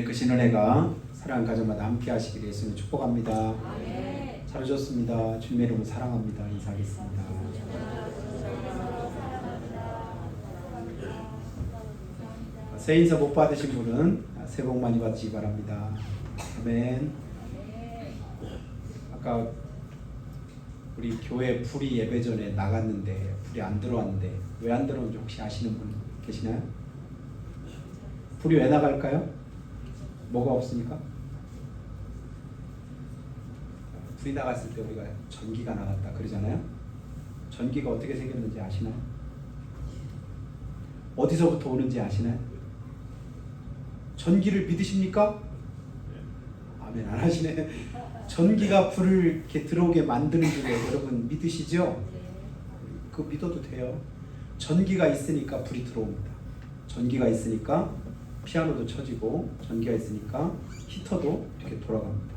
그 신은혜가 사랑하는 가정마다 함께 하시기를 예수님 축복합니다. 잘 오셨습니다. 주님의 이름으로 사랑합니다. 인사하겠습니다. 새 인사 못 받으신 분은 새해 복 많이 받으시기 바랍니다. 아멘. 아까 우리 교회 불이 예배 전에 나갔는데 불이 안 들어왔는데 왜 안 들어오는지 혹시 아시는 분 계시나요? 불이 왜 나갈까요? 뭐가 없으니까? 불이 나갔을 때 우리가 전기가 나갔다 그러잖아요. 전기가 어떻게 생겼는지 아시나요? 어디서부터 오는지 아시나요? 전기를 믿으십니까? 아멘. 안 하시네. 전기가 불을 이렇게 들어오게 만드는 줄 여러분 믿으시죠? 그거 믿어도 돼요. 전기가 있으니까 불이 들어옵니다. 전기가 있으니까 피아노도 쳐지고, 전기가 있으니까 히터도 이렇게 돌아갑니다.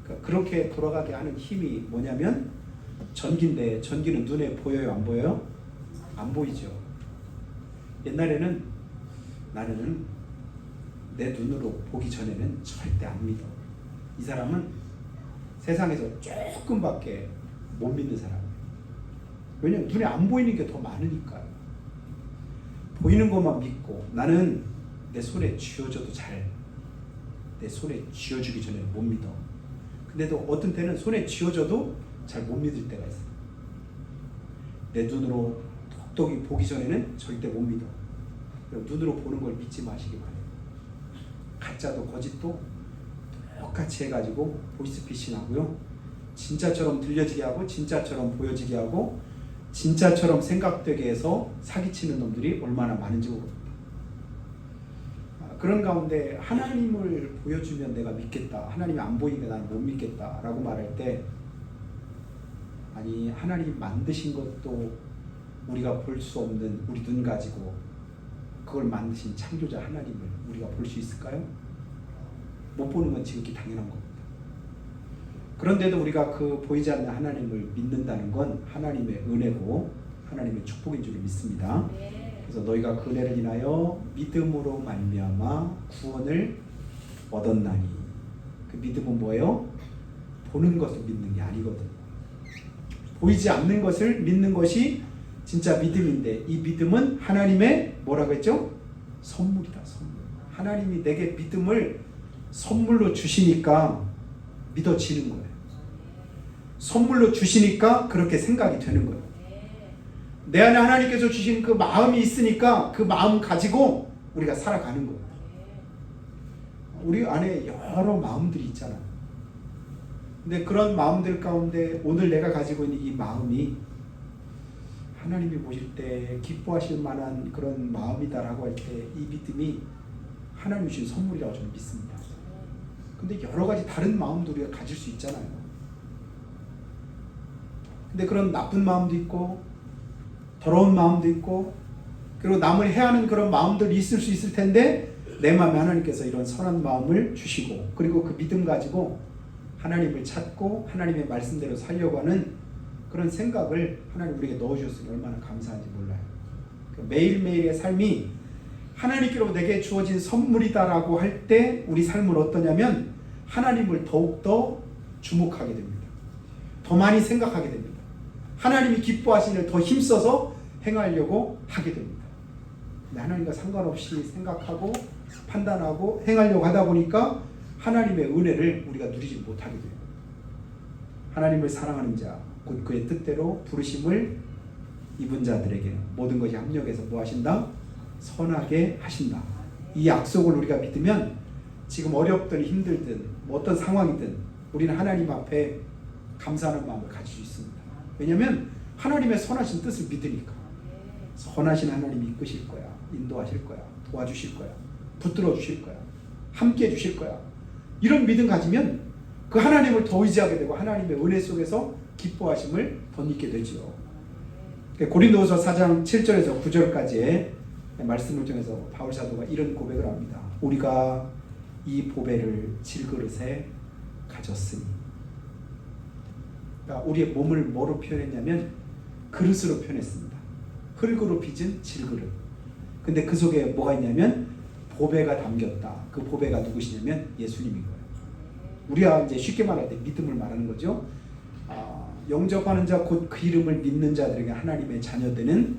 그러니까 그렇게 돌아가게 하는 힘이 뭐냐면 전기인데, 전기는 눈에 보여요? 안 보여요? 안 보이죠. 옛날에는 나는 내 눈으로 보기 전에는 절대 안 믿어. 이 사람은 세상에서 조금밖에 못 믿는 사람이에요. 왜냐면 눈에 안 보이는 게 더 많으니까요. 보이는 것만 믿고, 나는 내 손에 쥐어줘도 내 손에 쥐어주기 전에 못 믿어. 근데도 어떤 때는 손에 쥐어줘도 잘 못 믿을 때가 있어요. 내 눈으로 똑똑히 보기 전에는 절대 못 믿어. 눈으로 보는 걸 믿지 마시기 바래요. 가짜도 거짓도 똑같이 해가지고 보이스피싱 하고요, 진짜처럼 들려지게 하고, 진짜처럼 보여지게 하고, 진짜처럼 생각되게 해서 사기치는 놈들이 얼마나 많은지 모릅니다. 그런 가운데 하나님을 보여주면 내가 믿겠다, 하나님이 안 보이니까 나는 못 믿겠다 라고 말할 때, 아니 하나님이 만드신 것도 우리가 볼 수 없는 우리 눈 가지고 그걸 만드신 창조자 하나님을 우리가 볼 수 있을까요? 못 보는 건 지극히 당연한 겁니다. 그런데도 우리가 그 보이지 않는 하나님을 믿는다는 건 하나님의 은혜고 하나님의 축복인 줄 믿습니다. 그래서 너희가 그 은혜를 인하여 믿음으로 말미암아 구원을 얻었나니, 그 믿음은 뭐예요? 보는 것을 믿는 게 아니거든요. 보이지 않는 것을 믿는 것이 진짜 믿음인데, 이 믿음은 하나님의 뭐라고 했죠? 선물이다, 선물. 하나님이 내게 믿음을 선물로 주시니까 믿어지는 거예요. 선물로 주시니까 그렇게 생각이 되는 거예요. 내 안에 하나님께서 주신 그 마음이 있으니까 그 마음 가지고 우리가 살아가는 거예요. 우리 안에 여러 마음들이 있잖아요. 근데 그런 마음들 가운데 오늘 내가 가지고 있는 이 마음이 하나님이 보실 때 기뻐하실 만한 그런 마음이다라고 할 때 이 믿음이 하나님이 주신 선물이라고 저는 믿습니다. 근데 여러 가지 다른 마음도 우리가 가질 수 있잖아요. 근데 그런 나쁜 마음도 있고 더러운 마음도 있고, 그리고 남을 해하는 그런 마음들이 있을 수 있을 텐데, 내 마음에 하나님께서 이런 선한 마음을 주시고, 그리고 그 믿음 가지고 하나님을 찾고 하나님의 말씀대로 살려고 하는 그런 생각을 하나님 우리에게 넣어주셨으니 얼마나 감사한지 몰라요. 매일매일의 삶이 하나님께로 내게 주어진 선물이다라고 할 때 우리 삶은 어떠냐면 하나님을 더욱더 주목하게 됩니다. 더 많이 생각하게 됩니다. 하나님이 기뻐하시는 일 더 힘써서 행하려고 하게 됩니다. 근데 하나님과 상관없이 생각하고 판단하고 행하려고 하다 보니까 하나님의 은혜를 우리가 누리지 못하게 돼요. 하나님을 사랑하는 자, 곧 그의 뜻대로 부르심을 입은 자들에게는 모든 것이 합력해서 뭐 하신다? 선하게 하신다. 이 약속을 우리가 믿으면 지금 어렵든 힘들든 뭐 어떤 상황이든 우리는 하나님 앞에 감사하는 마음을 가질 수 있습니다. 왜냐하면 하나님의 선하신 뜻을 믿으니까. 선하신 하나님이 이끄실 거야, 인도하실 거야, 도와주실 거야, 붙들어 주실 거야, 함께 해주실 거야. 이런 믿음 가지면 그 하나님을 더 의지하게 되고 하나님의 은혜 속에서 기뻐하심을 덧입게 되죠. 고린도후서 4장 7절에서 9절까지의 말씀을 통해서 바울 사도가 이런 고백을 합니다. 우리가 이 보배를 질그릇에 가졌으니. 그러니까 우리의 몸을 뭐로 표현했냐면 그릇으로 표현했습니다. 흙으로 빚은 질그릇. 근데 그 속에 뭐가 있냐면 보배가 담겼다. 그 보배가 누구시냐면 예수님인 거예요. 우리가 이제 쉽게 말할 때 믿음을 말하는 거죠. 영접하는 자 곧 그 이름을 믿는 자들에게 하나님의 자녀되는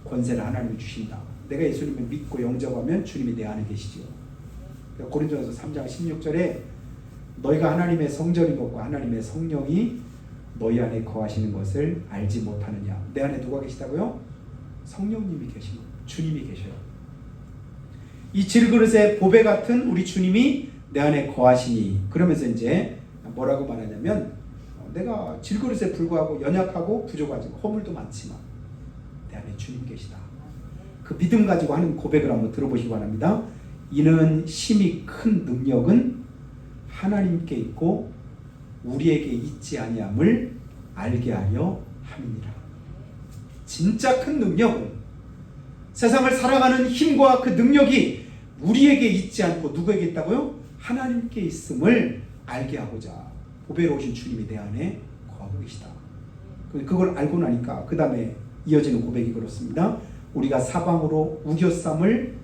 권세를 하나님이 주신다. 내가 예수님을 믿고 영접하면 주님이 내 안에 계시죠. 고린도전서 3장 16절에 너희가 하나님의 성전인 것과 하나님의 성령이 너희 안에 거하시는 것을 알지 못하느냐. 내 안에 누가 계시다고요? 성령님이 계신 거예요. 주님이 계셔요. 이 질그릇에 보배 같은 우리 주님이 내 안에 거하시니, 그러면서 이제 뭐라고 말하냐면 내가 질그릇에 불과하고 연약하고 부족하지 허물도 많지만 내 안에 주님 계시다. 그 믿음 가지고 하는 고백을 한번 들어보시기 바랍니다. 이는 심히 큰 능력은 하나님께 있고 우리에게 있지 아니함을 알게 하려 함이니라. 진짜 큰 능력은 세상을 살아가는 힘과 그 능력이 우리에게 있지 않고 누구에게 있다고요? 하나님께 있음을 알게 하고자 보배로 오신 주님이 내 안에 거하고 계시다. 그걸 알고 나니까 그 다음에 이어지는 고백이 그렇습니다. 우리가 사방으로 우겨쌈을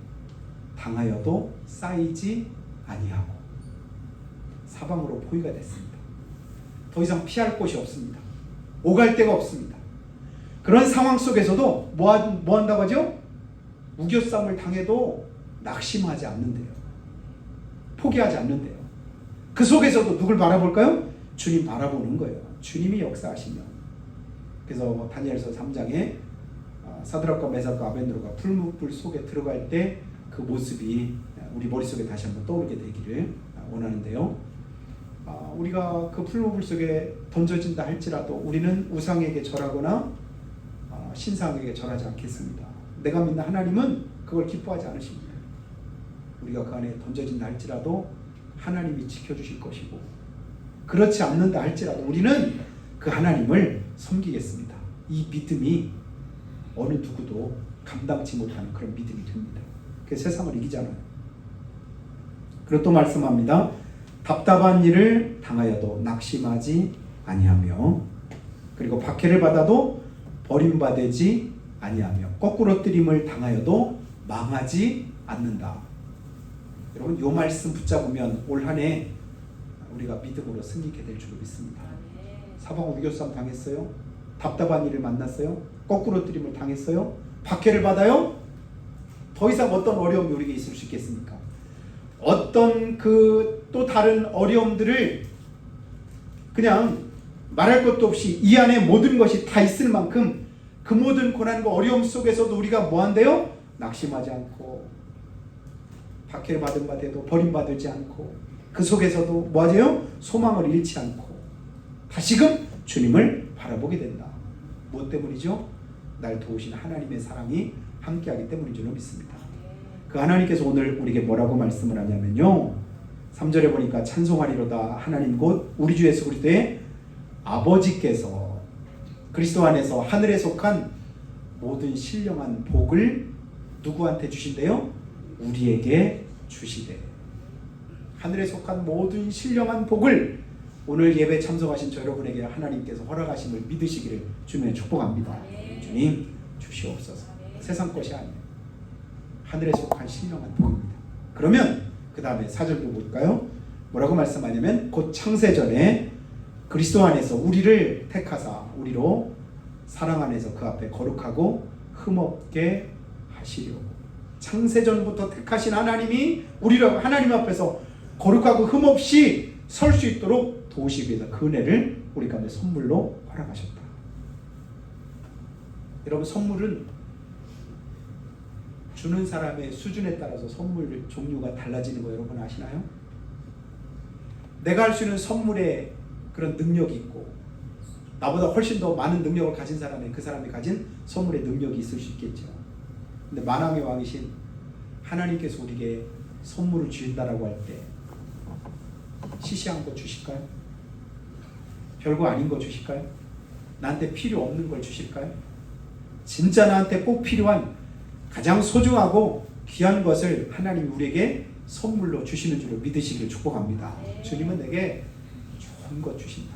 당하여도 쌓이지 아니하고 사방으로 포위가 됐습니다. 더 이상 피할 곳이 없습니다. 오갈 데가 없습니다. 그런 상황 속에서도 뭐 한다고 하죠? 우겨쌈을 당해도 낙심하지 않는데요. 포기하지 않는데요. 그 속에서도 누굴 바라볼까요? 주님 바라보는 거예요. 주님이 역사하시면. 그래서 다니엘서 3장에 사드락과 메삭과 아벤느고가 풀무불 속에 들어갈 때 그 모습이 우리 머릿속에 다시 한번 떠오르게 되기를 원하는데요. 우리가 그 풀무불 속에 던져진다 할지라도 우리는 우상에게 절하거나 신상에게 절하지 않겠습니다. 내가 믿는 하나님은 그걸 기뻐하지 않으십니다. 우리가 그 안에 던져진다 할지라도 하나님이 지켜주실 것이고, 그렇지 않는다 할지라도 우리는 그 하나님을 섬기겠습니다. 이 믿음이 어느 누구도 감당치 못하는 그런 믿음이 됩니다. 그 세상을 이기잖아요. 그리고 또 말씀합니다. 답답한 일을 당하여도 낙심하지 아니하며, 그리고 박해를 받아도 버림받지 아니하며, 거꾸로 뜨림을 당하여도 망하지 않는다. 여러분, 이 말씀 붙잡으면 올 한 해 우리가 믿음으로 승리케 될 줄로 믿습니다. 사방 우겨쌈 당했어요? 답답한 일을 만났어요? 거꾸로 뜨림을 당했어요? 박해를 받아요? 더 이상 어떤 어려움이 우리에게 있을 수 있겠습니까? 어떤 또 다른 어려움들을 그냥 말할 것도 없이 이 안에 모든 것이 다 있을 만큼 그 모든 고난과 어려움 속에서도 우리가 뭐 한대요? 낙심하지 않고, 박해를 받은 바 돼도 버림받지 않고, 그 속에서도 뭐 하죠? 소망을 잃지 않고 다시금 주님을 바라보게 된다. 무엇 때문이죠? 날 도우신 하나님의 사랑이 함께하기 때문인 줄로 믿습니다. 그 하나님께서 오늘 우리에게 뭐라고 말씀을 하냐면요, 3절에 보니까 찬송하리로다 하나님 곧 우리 주 예수 그리스도의 아버지께서 그리스도 안에서 하늘에 속한 모든 신령한 복을 누구한테 주신대요? 우리에게 주시되. 하늘에 속한 모든 신령한 복을 오늘 예배 참석하신 저 여러분에게 하나님께서 허락하심을 믿으시기를 주님의 축복합니다. 주님 주시옵소서. 세상 것이 아니에요. 하늘에 속한 신령한 복입니다. 그러면 그 다음에 4절도 볼까요? 뭐라고 말씀하냐면 곧 창세전에 그리스도 안에서 우리를 택하사 우리로 사랑 안에서 그 앞에 거룩하고 흠없게 하시려고. 창세전부터 택하신 하나님이 우리를 하나님 앞에서 거룩하고 흠없이 설 수 있도록 도우시기 위해서 그 은혜를 우리 가운데 선물로 허락하셨다. 여러분, 선물은 주는 사람의 수준에 따라서 선물 종류가 달라지는 거 여러분 아시나요? 내가 할 수 있는 선물에 그런 능력이 있고, 나보다 훨씬 더 많은 능력을 가진 사람이 그 사람이 가진 선물의 능력이 있을 수 있겠죠. 근데 만왕의 왕이신 하나님께서 우리에게 선물을 주신다라고 할 때 시시한 거 주실까요? 별거 아닌 거 주실까요? 나한테 필요 없는 걸 주실까요? 진짜 나한테 꼭 필요한 가장 소중하고 귀한 것을 하나님이 우리에게 선물로 주시는 줄로 믿으시길 축복합니다. 주님은 내게 좋은 것 주신다.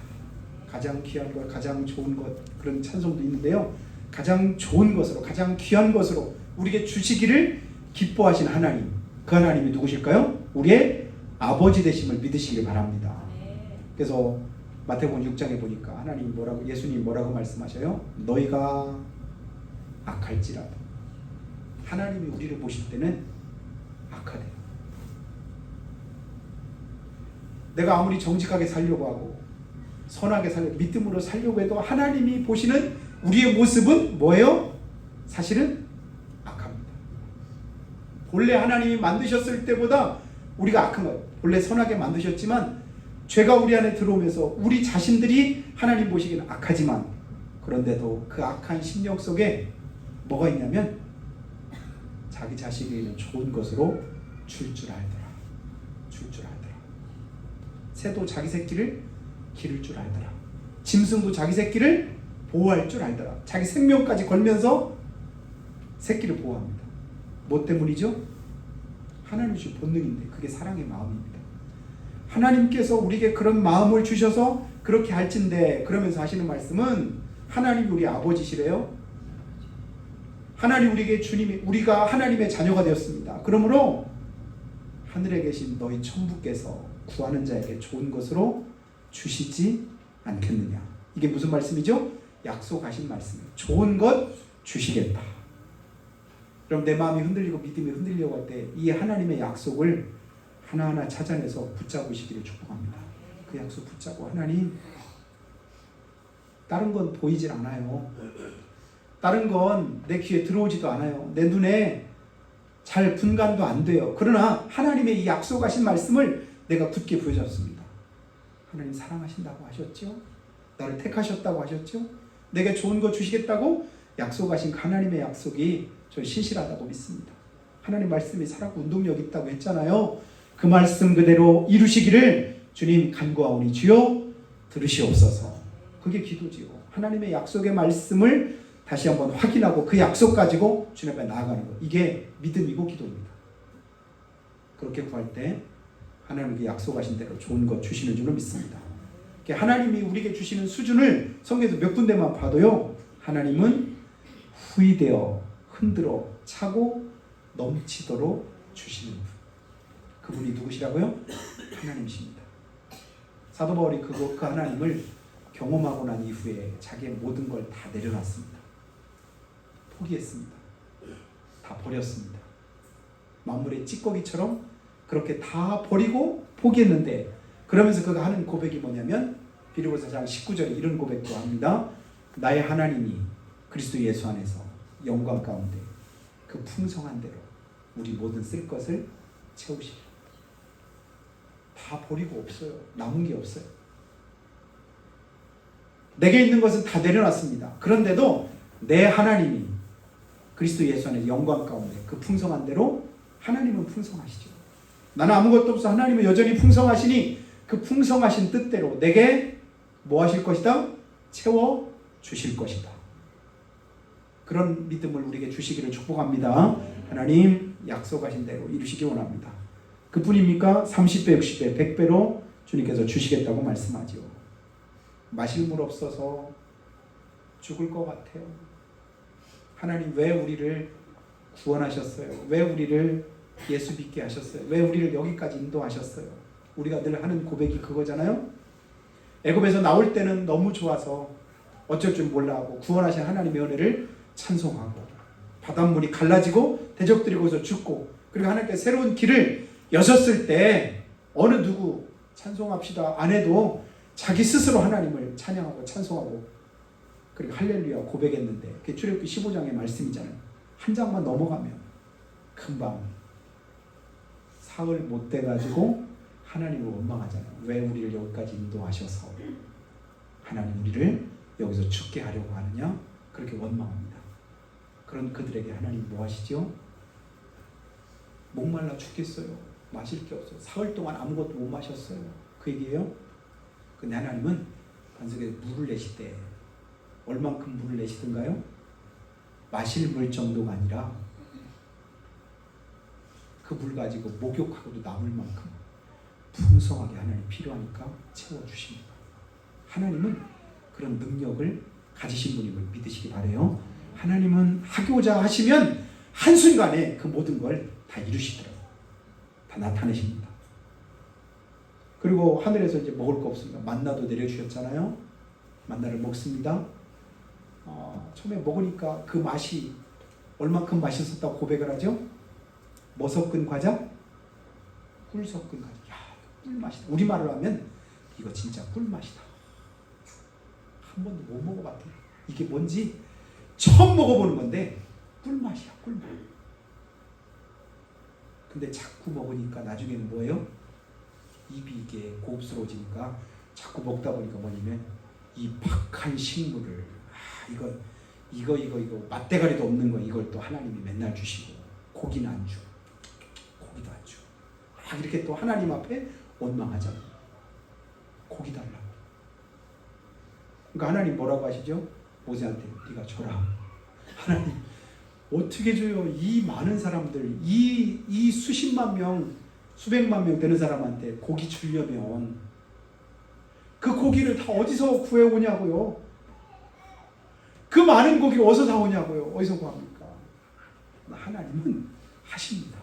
가장 귀한 것, 가장 좋은 것, 그런 찬송도 있는데요. 가장 좋은 것으로, 가장 귀한 것으로 우리에게 주시기를 기뻐하신 하나님, 그 하나님이 누구실까요? 우리의 아버지 되심을 믿으시길 바랍니다. 그래서 마태복음 6장에 보니까 하나님 뭐라고, 예수님 뭐라고 말씀하셔요? 너희가 악할지라도. 하나님이 우리를 보실 때는 악하대요. 내가 아무리 정직하게 살려고 하고 선하게 살려고, 믿음으로 살려고 해도 하나님이 보시는 우리의 모습은 뭐예요? 사실은 악합니다. 본래 하나님이 만드셨을 때보다 우리가 악한 거예요. 본래 선하게 만드셨지만 죄가 우리 안에 들어오면서 우리 자신들이 하나님 보시기에는 악하지만, 그런데도 그 악한 심령 속에 뭐가 있냐면 자기 자식에게는 좋은 것으로 줄 줄 알더라. 줄 줄 알더라. 새도 자기 새끼를 기를 줄 알더라. 짐승도 자기 새끼를 보호할 줄 알더라. 자기 생명까지 걸면서 새끼를 보호합니다. 뭐 때문이죠? 하나님 주신 본능인데, 그게 사랑의 마음입니다. 하나님께서 우리에게 그런 마음을 주셔서 그렇게 할진데, 그러면서 하시는 말씀은 하나님이 우리 아버지시래요. 하나님 우리에게 주님이, 우리가 하나님의 자녀가 되었습니다. 그러므로 하늘에 계신 너희 천부께서 구하는 자에게 좋은 것으로 주시지 않겠느냐. 이게 무슨 말씀이죠? 약속하신 말씀이에요. 좋은 것 주시겠다. 그럼 내 마음이 흔들리고 믿음이 흔들려고 할 때 이 하나님의 약속을 하나하나 찾아내서 붙잡으시기를 축복합니다. 그 약속 붙잡고, 하나님, 다른 건 보이질 않아요. 다른 건 내 귀에 들어오지도 않아요. 내 눈에 잘 분간도 안 돼요. 그러나 하나님의 이 약속하신 말씀을 내가 굳게 부여잡습니다. 하나님 사랑하신다고 하셨죠? 나를 택하셨다고 하셨죠? 내게 좋은 거 주시겠다고 약속하신 그 하나님의 약속이 저 신실하다고 믿습니다. 하나님 말씀이 살아있고 운동력 있다고 했잖아요. 그 말씀 그대로 이루시기를 주님 간구하오니 주여 들으시옵소서. 그게 기도지요. 하나님의 약속의 말씀을 다시 한번 확인하고 그 약속 가지고 주님 앞에 나아가는 것. 이게 믿음이고 기도입니다. 그렇게 구할 때 하나님 그 약속하신 대로 좋은 것 주시는 줄로 믿습니다. 하나님이 우리에게 주시는 수준을 성경에서 몇 군데만 봐도요, 하나님은 후이되어 흔들어 차고 넘치도록 주시는 분. 그분이 누구시라고요? 하나님이십니다. 사도 바울이 그 하나님을 경험하고 난 이후에 자기의 모든 걸 다 내려놨습니다. 포기했습니다. 다 버렸습니다. 만물의 찌꺼기처럼 그렇게 다 버리고 포기했는데, 그러면서 그가 하는 고백이 뭐냐면 빌립보서 4장 19절에 이런 고백도 합니다. 나의 하나님이 그리스도 예수 안에서 영광 가운데 그 풍성한 대로 우리 모든 쓸 것을 채우시리라. 다 버리고 없어요. 남은 게 없어요. 내게 있는 것은 다 내려놨습니다. 그런데도 내 하나님이 그리스도 예수 안에 영광 가운데 그 풍성한 대로, 하나님은 풍성하시죠. 나는 아무것도 없어. 하나님은 여전히 풍성하시니 그 풍성하신 뜻대로 내게 뭐 하실 것이다? 채워 주실 것이다. 그런 믿음을 우리에게 주시기를 축복합니다. 하나님 약속하신 대로 이루시기 원합니다. 그뿐입니까? 30배, 60배, 100배로 주님께서 주시겠다고 말씀하죠. 마실 물 없어서 죽을 것 같아요. 하나님 왜 우리를 구원하셨어요? 왜 우리를 예수 믿게 하셨어요? 왜 우리를 여기까지 인도하셨어요? 우리가 늘 하는 고백이 그거잖아요. 애굽에서 나올 때는 너무 좋아서 어쩔 줄 몰라 하고 구원하신 하나님의 은혜를 찬송하고, 바닷물이 갈라지고 대적들이 거기서 죽고, 그리고 하나님께 새로운 길을 여셨을 때 어느 누구 찬송합시다 안 해도 자기 스스로 하나님을 찬양하고 찬송하고 그리고 할렐루야 고백했는데, 그게 출애굽기 15장의 말씀이잖아요. 한 장만 넘어가면 금방 사흘 못 돼가지고 하나님을 원망하잖아요. 왜 우리를 여기까지 인도하셔서 하나님 우리를 여기서 죽게 하려고 하느냐, 그렇게 원망합니다. 그런 그들에게 하나님 뭐 하시죠? 목말라 죽겠어요. 마실 게 없어요. 사흘 동안 아무것도 못 마셨어요. 그 얘기예요. 근데 하나님은 반석에 물을 내실 때 얼만큼 물을 내시던가요? 마실 물 정도가 아니라 그 물 가지고 목욕하고도 남을 만큼 풍성하게 하나님 필요하니까 채워주십니다. 하나님은 그런 능력을 가지신 분임을 믿으시기 바라요. 하나님은 하고자 하시면 한순간에 그 모든 걸 다 이루시더라고요. 다 나타내십니다. 그리고 하늘에서 이제 먹을 거 없으니까 만나도 내려주셨잖아요. 만나를 먹습니다. 처음에 먹으니까 그 맛이 얼마큼 맛있었다고 고백을 하죠? 뭐 섞은 과자? 꿀 섞은 과자. 야, 꿀맛이다. 우리말로 하면 이거 진짜 꿀맛이다. 한 번도 못 먹어봤대. 이게 뭔지 처음 먹어보는 건데 꿀맛이야, 꿀맛. 근데 자꾸 먹으니까 나중에는 뭐예요? 입이 이게 고급스러워지니까 자꾸 먹다 보니까 뭐냐면 이 박한 식물을 이거 맛대가리도 없는 거 이걸 또 하나님이 맨날 주시고 고기는 안 주고 고기도 안 주고 이렇게 또 하나님 앞에 원망하잖아요. 고기 달라고. 그러니까 하나님 뭐라고 하시죠? 모세한테 네가 줘라. 하나님 어떻게 줘요? 이 많은 사람들 이 수십만 명 수백만 명 되는 사람한테 고기 주려면 그 고기를 다 어디서 구해오냐고요? 그 많은 고기를 어디서 다 오냐고요? 어디서 구합니까? 하나님은 하십니다.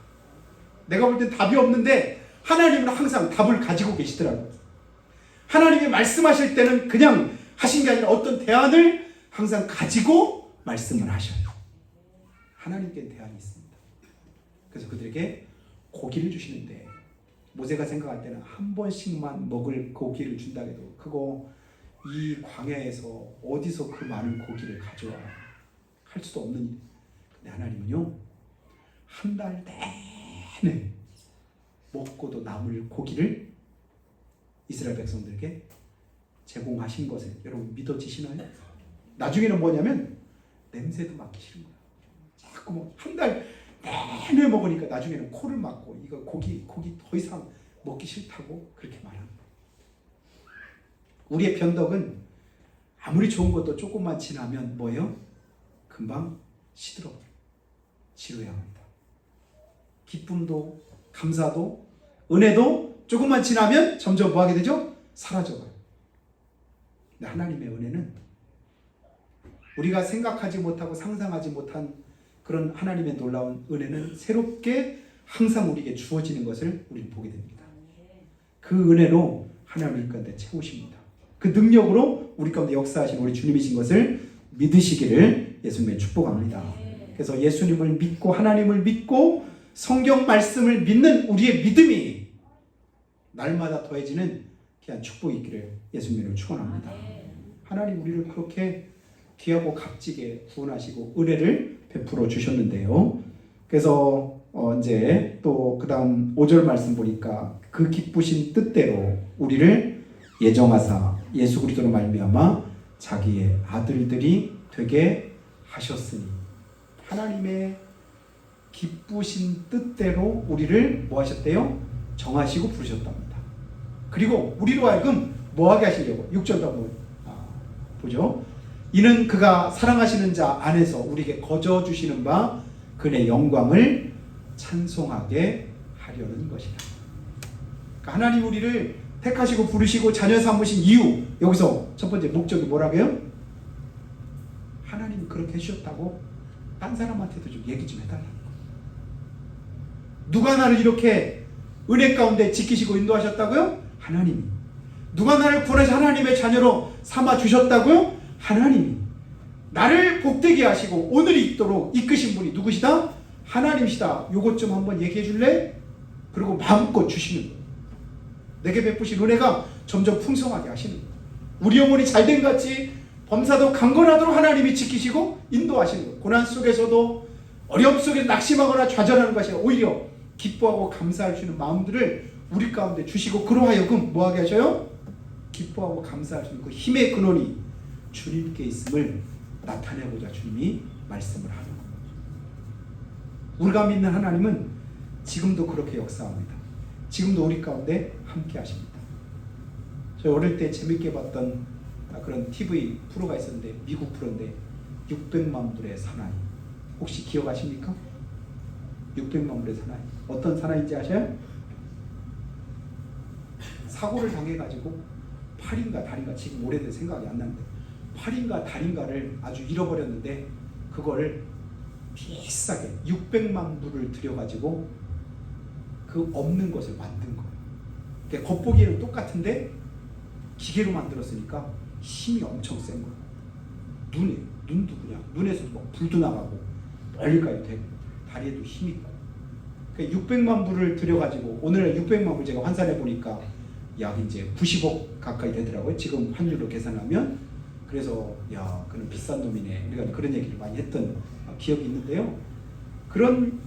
내가 볼 땐 답이 없는데 하나님은 항상 답을 가지고 계시더라고요. 하나님이 말씀하실 때는 그냥 하신 게 아니라 어떤 대안을 항상 가지고 말씀을 하셔요. 하나님께 대안이 있습니다. 그래서 그들에게 고기를 주시는데 모세가 생각할 때는 한 번씩만 먹을 고기를 준다 해도 그거 이 광야에서 어디서 그 많은 고기를 가져와 할 수도 없는 일. 근데 하나님은요 한 달 내내 먹고도 남을 고기를 이스라엘 백성들에게 제공하신 것을 여러분 믿어지시나요? 나중에는 뭐냐면 냄새도 맡기 싫은 거야. 자꾸 한 달 내내 먹으니까 나중에는 코를 막고 이거 고기 더 이상 먹기 싫다고 그렇게 말합니다. 우리의 변덕은 아무리 좋은 것도 조금만 지나면 뭐예요? 금방 시들어버려요. 지루해 합니다. 기쁨도 감사도 은혜도 조금만 지나면 점점 뭐하게 되죠? 사라져버려요. 근데 하나님의 은혜는 우리가 생각하지 못하고 상상하지 못한 그런 하나님의 놀라운 은혜는 새롭게 항상 우리에게 주어지는 것을 우리는 보게 됩니다. 그 은혜로 하나님 우리 가운데 채우십니다. 그 능력으로 우리 가운데 역사하신 우리 주님이신 것을 믿으시기를 예수님의 축복합니다. 그래서 예수님을 믿고 하나님을 믿고 성경 말씀을 믿는 우리의 믿음이 날마다 더해지는 귀한 축복이 있기를 예수님으로 축원합니다. 하나님 우리를 그렇게 귀하고 값지게 구원하시고 은혜를 베풀어 주셨는데요. 그래서 이제 또 그 다음 5절 말씀 보니까 그 기쁘신 뜻대로 우리를 예정하사 예수 그리스도로 말미암아 자기의 아들들이 되게 하셨으니 하나님의 기쁘신 뜻대로 우리를 뭐 하셨대요? 정하시고 부르셨답니다. 그리고 우리로 하여금 뭐 하게 하시려고 6절도 한번 보죠. 이는 그가 사랑하시는 자 안에서 우리에게 거저 주시는 바 그의 영광을 찬송하게 하려는 것이다. 그러니까 하나님 우리를 택하시고 부르시고 자녀 삼으신 이유, 여기서 첫 번째 목적이 뭐라고요? 하나님이 그렇게 해주셨다고 딴 사람한테도 좀 얘기 좀 해달라는 거예요. 누가 나를 이렇게 은혜 가운데 지키시고 인도하셨다고요? 하나님이. 누가 나를 구원해서 하나님의 자녀로 삼아 주셨다고요? 하나님이. 나를 복되게 하시고 오늘 있도록 이끄신 분이 누구시다? 하나님이시다. 요것 좀 한번 얘기해 줄래? 그리고 마음껏 주시는 거예요. 내게 베푸신 은혜가 점점 풍성하게 하시는 거예요. 우리 영혼이 잘된 같이 범사도 강건하도록 하나님이 지키시고 인도하시는 거예요. 고난 속에서도 어려움 속에 낙심하거나 좌절하는 것이 아니라 오히려 기뻐하고 감사할 수 있는 마음들을 우리 가운데 주시고 그로 하여금 뭐하게 하셔요? 기뻐하고 감사할 수 있는 그 힘의 근원이 주님께 있음을 나타내고자 주님이 말씀을 하는 겁니다. 우리가 믿는 하나님은 지금도 그렇게 역사합니다. 지금도 우리 가운데 함께 하십니다. 저 어릴 때 재밌게 봤던 그런 TV 프로가 있었는데 미국 프로인데 600만 불의 사나이 혹시 기억하십니까? 600만 불의 사나이 어떤 사나이인지 아셔요? 사고를 당해가지고 팔인가 다리인가 지금 오래된 생각이 안 나는데 팔인가 다리인가를 아주 잃어버렸는데 그걸 비싸게 600만 불을 들여가지고 그 없는 것을 만든 거예요. 그러니까 겉보기에는 똑같은데 기계로 만들었으니까 힘이 엄청 센 거예요. 눈도 그냥 눈에서 막 불도 나가고 멀리까지 되고 다리에도 힘 있고. 그러니까 600만 불을 들여가지고 오늘 600만 불 제가 환산해 보니까 약 이제 90억 가까이 되더라고요. 지금 환율로 계산하면. 그래서 야, 그는 비싼 놈이네. 우리가 그런 얘기를 많이 했던 기억이 있는데요. 그런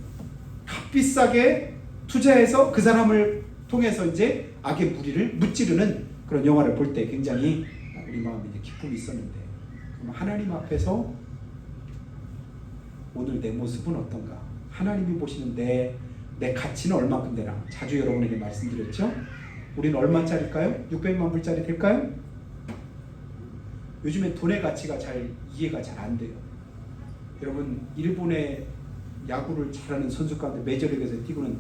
값비싸게 투자해서 그 사람을 통해서 이제 악의 무리를 무찌르는 그런 영화를 볼 때 굉장히 우리 마음에 이제 기쁨이 있었는데, 그럼 하나님 앞에서 오늘 내 모습은 어떤가? 하나님이 보시는 내 가치는 얼마큼 되나? 자주 여러분에게 말씀드렸죠? 우리는 얼마짜리일까요? 600만 불짜리 될까요? 요즘에 돈의 가치가 잘 이해가 잘 안 돼요. 여러분, 일본의 야구를 잘하는 선수 가운데 메이저리그에서 뛰고는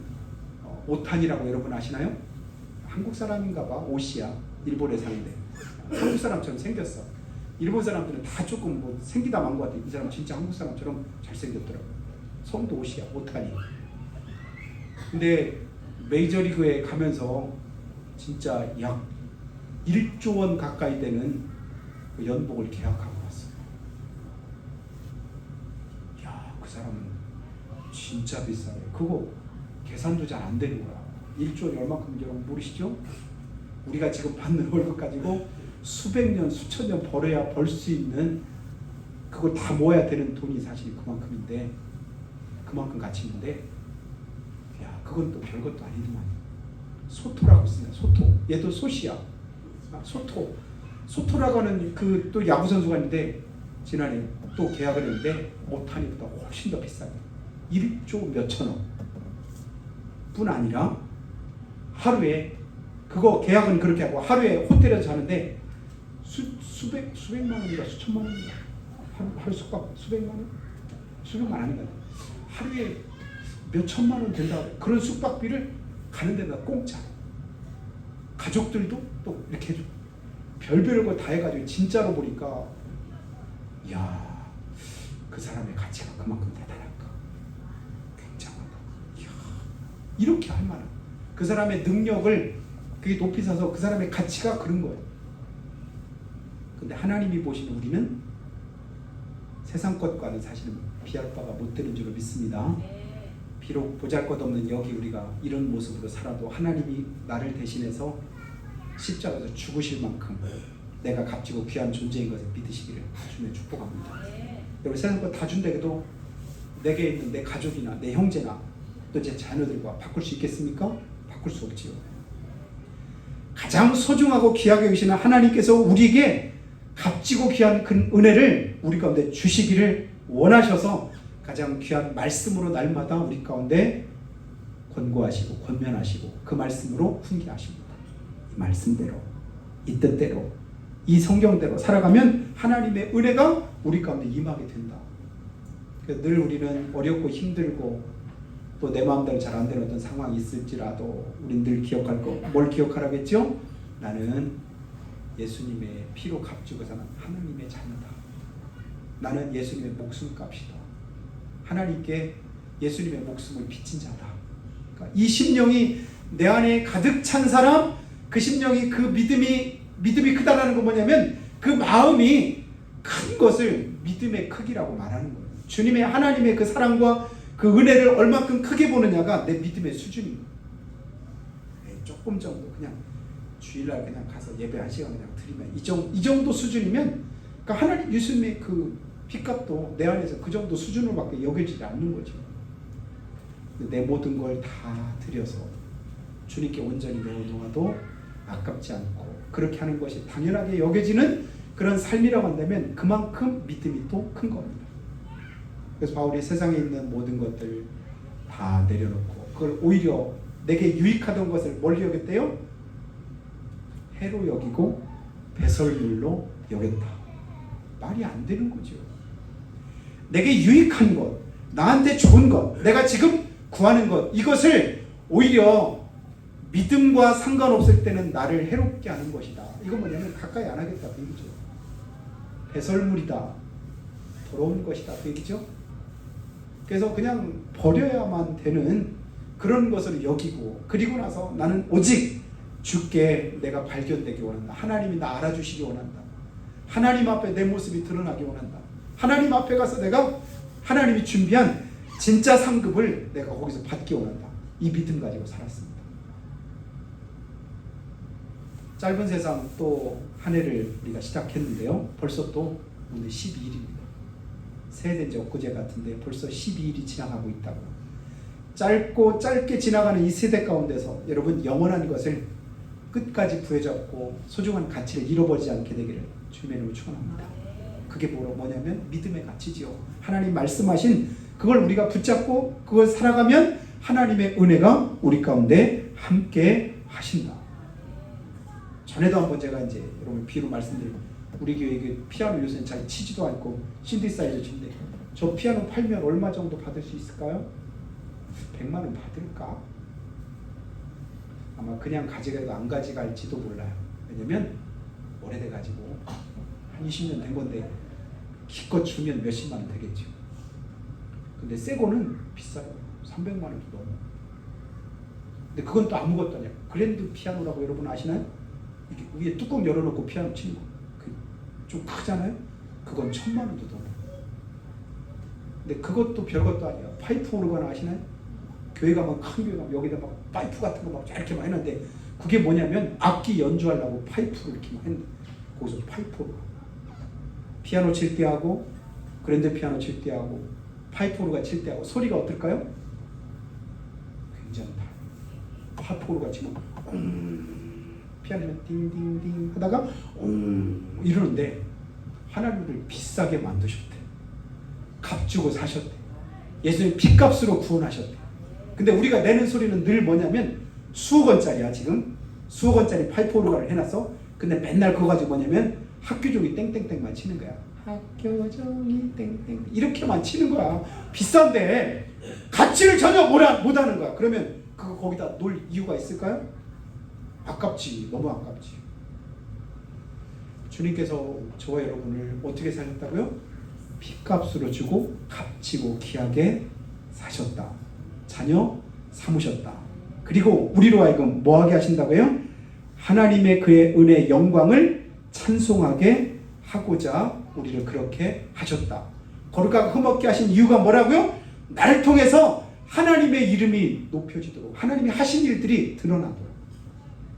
오탄이라고 여러분 아시나요? 한국 사람인가 봐. 오시야. 일본에 사는데 한국 사람처럼 생겼어. 일본 사람들은 다 조금 뭐 생기다 만 것 같아. 이 사람 진짜 한국 사람처럼 잘생겼더라고. 성도 오시야. 오탄이. 근데 메이저리그에 가면서 진짜 약 1조 원 가까이 되는 그 연봉을 계약하고 왔어요. 야, 그 사람은 진짜 비싸요. 그거 계산도 잘 안 되는 거야. 1조 원이 얼마큼 여러분 모르시죠? 우리가 지금 받는 월급 가지고 수백 년, 수천 년 벌어야 벌 수 있는, 그걸 다 모아야 되는 돈이 사실 그만큼인데, 그만큼 가치 있는데, 야, 그건 또 별것도 아니더만. 소토라고 씁니다. 소토. 얘도 소시야. 소토라고 하는 그 또 야구 선수가 있는데, 지난해 또 계약을 했는데 오타니보다 훨씬 더 비싸요. 1조 몇천억 뿐 아니라 하루에, 그거 계약은 그렇게 하고 하루에 호텔에서 자는데 수백만 원인가 수천만 원인가, 하루 숙박 수백만 원? 수백만 아닌가, 하루에 몇 천만 원 된다. 그런 숙박비를 가는 데다 공짜. 가족들도 또 이렇게 해주고 별별 거 다 해가지고 진짜로 보니까, 야, 그 사람의 가치가 그만큼 대단할까? 굉장하다. 이야, 이렇게 할 만한 그 사람의 능력을 그게 높이 사서 그 사람의 가치가 그런 거예요. 근데 하나님이 보시는 우리는 세상 것과는 사실은 비할 바가 못 되는 줄로 믿습니다. 비록 보잘것없는 여기 우리가 이런 모습으로 살아도 하나님이 나를 대신해서 십자가에서 죽으실 만큼 내가 값지고 귀한 존재인 것을 믿으시기를 주님의 축복합니다. 여러분, 세상 것 다 준다고도 내게 있는 내 가족이나 내 형제나 또 제 자녀들과 바꿀 수 있겠습니까? 바꿀 수 없지요. 가장 소중하고 귀하게 여기시는 하나님께서 우리에게 값지고 귀한 그 은혜를 우리 가운데 주시기를 원하셔서 가장 귀한 말씀으로 날마다 우리 가운데 권고하시고 권면하시고 그 말씀으로 훈계하십니다. 이 말씀대로, 이 뜻대로, 이 성경대로 살아가면 하나님의 은혜가 우리 가운데 임하게 된다. 늘 우리는 어렵고 힘들고 또 내 마음대로 잘 안 되는 어떤 상황이 있을지라도 우린 늘 기억할 거, 뭘 기억하라겠죠? 나는 예수님의 피로 값주고 사는 하나님의 자녀다. 나는 예수님의 목숨값이다. 하나님께 예수님의 목숨을 바친 자다. 그러니까 이 심령이 내 안에 가득 찬 사람, 그 심령이 그 믿음이 크다라는 건 뭐냐면 그 마음이 큰 것을 믿음의 크기라고 말하는 거예요. 주님의 하나님의 그 사랑과 그 은혜를 얼마큼 크게 보느냐가 내 믿음의 수준입니다. 조금 정도 그냥 주일날 그냥 가서 예배 한 시간 그냥 드리면 이 정도 수준이면, 그러니까 하나님 예수님의 그 피값도 내 안에서 그 정도 수준으로밖에 여겨지지 않는 거죠. 내 모든 걸 다 드려서 주님께 온전히 내어놓아도 아깝지 않고 그렇게 하는 것이 당연하게 여겨지는 그런 삶이라고 한다면 그만큼 믿음이 또 큰 겁니다. 그래서 바울이 세상에 있는 모든 것들 다 내려놓고 그걸 오히려 내게 유익하던 것을 멀리 여겼대요? 해로 여기고 배설물로 여겼다. 말이 안 되는 거죠. 내게 유익한 것, 나한테 좋은 것, 내가 지금 구하는 것, 이것을 오히려 믿음과 상관없을 때는 나를 해롭게 하는 것이다. 이건 뭐냐면 가까이 안 하겠다 그 얘기죠. 배설물이다, 더러운 것이다 그 얘기죠. 그래서 그냥 버려야만 되는 그런 것을 여기고, 그리고 나서 나는 오직 주께 내가 발견되기 원한다. 하나님이 나 알아주시기 원한다. 하나님 앞에 내 모습이 드러나기 원한다. 하나님 앞에 가서 내가 하나님이 준비한 진짜 상급을 내가 거기서 받기 원한다. 이 믿음 가지고 살았습니다. 짧은 세상 또 한 해를 우리가 시작했는데요. 벌써 또 오늘 12일입니다. 새해된 지 엊그제 같은데 벌써 12일이 지나가고 있다고. 짧고 짧게 지나가는 이 세대 가운데서 여러분 영원한 것을 끝까지 부여잡고 소중한 가치를 잃어버리지 않게 되기를 주님의 이름으로 축원합니다. 그게 뭐냐면 믿음의 가치지요. 하나님 말씀하신 그걸 우리가 붙잡고 그걸 살아가면 하나님의 은혜가 우리 가운데 함께 하신다. 전에도 한번 제가 이제 여러분 비로 말씀드리고, 우리 교회 피아노 요새는 잘 치지도 않고 신디사이저 친데 저 피아노 팔면 얼마 정도 받을 수 있을까요? 100만 원 받을까? 아마 그냥 가져가도 안 가져갈지도 몰라요. 왜냐면 오래돼가지고 한 20년 된 건데 기껏 주면 몇십만 원 되겠죠. 근데 새 거는 비싸요. 300만 원도 넘어. 근데 그건 또 아무것도 아니야. 그랜드 피아노라고 여러분 아시나요? 이게 위에 뚜껑 열어놓고 피아노 치는 거. 좀 크잖아요? 그건 1000만 원도 넘어. 근데 그것도 별것도 아니야. 파이프 오르간 아시나요? 교회 가면 큰 교회 가면 여기다 막 파이프 같은 거 막 이렇게 막 해놨는데, 그게 뭐냐면 악기 연주하려고 파이프를 이렇게 막 했는데 거기서 파이프 오르간. 피아노 칠 때 하고 그랜드 피아노 칠 때 하고 파이프 오르간 칠 때 하고 소리가 어떨까요? 굉장히 다르다. 파이프 오르간 치면 피아노는 띵띵띵 하다가 이러는데 하나님을 비싸게 만드셨대. 값 주고 사셨대. 예수님 핏값으로 구원하셨대. 근데 우리가 내는 소리는 늘 뭐냐면 수억 원짜리야. 지금 수억 원짜리 파이프 오르간을 해놨어. 근데 맨날 그거 가지고 뭐냐면 학교 종이 땡땡땡만 치는 거야. 학교 종이 땡땡 이렇게만 치는 거야. 비싼데 가치를 전혀 못하는 거야. 그러면 그거 거기다 놓을 이유가 있을까요? 아깝지. 너무 아깝지. 주님께서 저와 여러분을 어떻게 사셨다고요? 핏값으로 주고 값지고 귀하게 사셨다. 자녀 삼으셨다. 그리고 우리로 하여금 뭐하게 하신다고요? 하나님의 그의 은혜 영광을 찬송하게 하고자 우리를 그렇게 하셨다. 거룩하고 흠없게 하신 이유가 뭐라고요? 나를 통해서 하나님의 이름이 높여지도록, 하나님이 하신 일들이 드러나도록.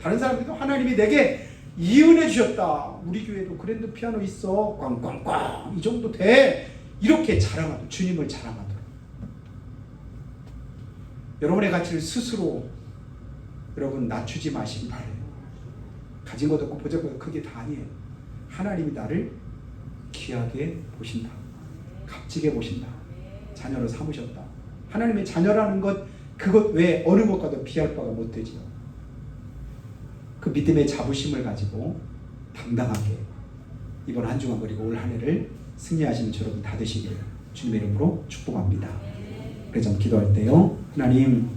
다른 사람들도 하나님이 내게 이 은혜 주셨다. 우리 교회도 그랜드 피아노 있어. 꽝꽝꽝 이 정도 돼. 이렇게 자랑하도록, 주님을 자랑하도록. 여러분의 가치를 스스로 여러분 낮추지 마시기 바래요. 가진 것도 없고 보잘 것도 그게 다 아니에요. 하나님이 나를 귀하게 보신다. 값지게 보신다. 자녀로 삼으셨다. 하나님의 자녀라는 것, 그것 외에 어느 것과도 비할 바가 못 되지요. 그 믿음의 자부심을 가지고 당당하게 이번 한 주간 그리고 올 한 해를 승리하시는 여러분 다 되시기를 주님의 이름으로 축복합니다. 그래서 좀 기도할 때요. 하나님,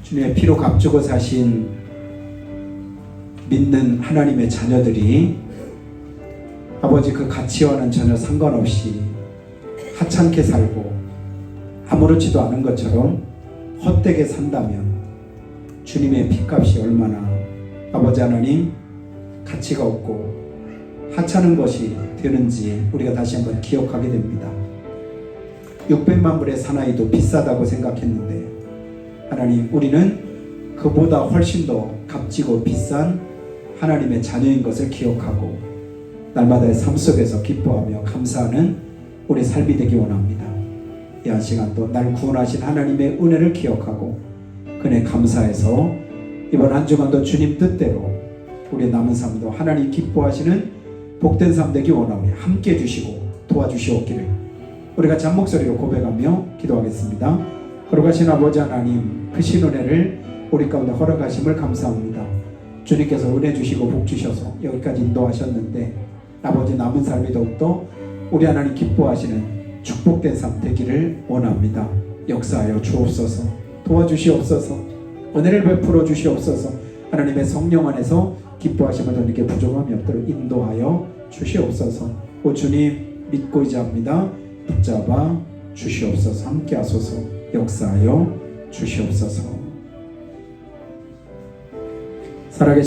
주님의 피로 값주고 사신 믿는 하나님의 자녀들이 아버지 그 가치와는 전혀 상관없이 하찮게 살고 아무렇지도 않은 것처럼 헛되게 산다면 주님의 핏값이 얼마나 아버지 하나님 가치가 없고 하찮은 것이 되는지 우리가 다시 한번 기억하게 됩니다. 600만 불의 사나이도 비싸다고 생각했는데 하나님, 우리는 그보다 훨씬 더 값지고 비싼 하나님의 자녀인 것을 기억하고 날마다의 삶 속에서 기뻐하며 감사하는 우리 삶이 되기 원합니다. 이 한 시간도 날 구원하신 하나님의 은혜를 기억하고 그네 감사해서 이번 한 주간도 주님 뜻대로 우리 남은 삶도 하나님 기뻐하시는 복된 삶 되기 원하오니 함께 해주시고 도와주시옵기를 우리가 잔목소리로 고백하며 기도하겠습니다. 거룩하신 아버지 하나님, 그 신은혜를 우리 가운데 허락하심을 감사합니다. 주님께서 은혜 주시고 복 주셔서 여기까지 인도하셨는데 아버지 남은 삶이 더욱더 우리 하나님 기뻐하시는 축복된 삶 되기를 원합니다. 역사하여 주옵소서. 도와주시옵소서. 은혜를 베풀어 주시옵소서. 하나님의 성령 안에서 기뻐하심을 더님께 부족함이 없도록 인도하여 주시옵소서. 오 주님, 믿고 의지합니다. 붙잡아 주시옵소서. 함께 하소서. 역사하여 주시옵소서. 살아계신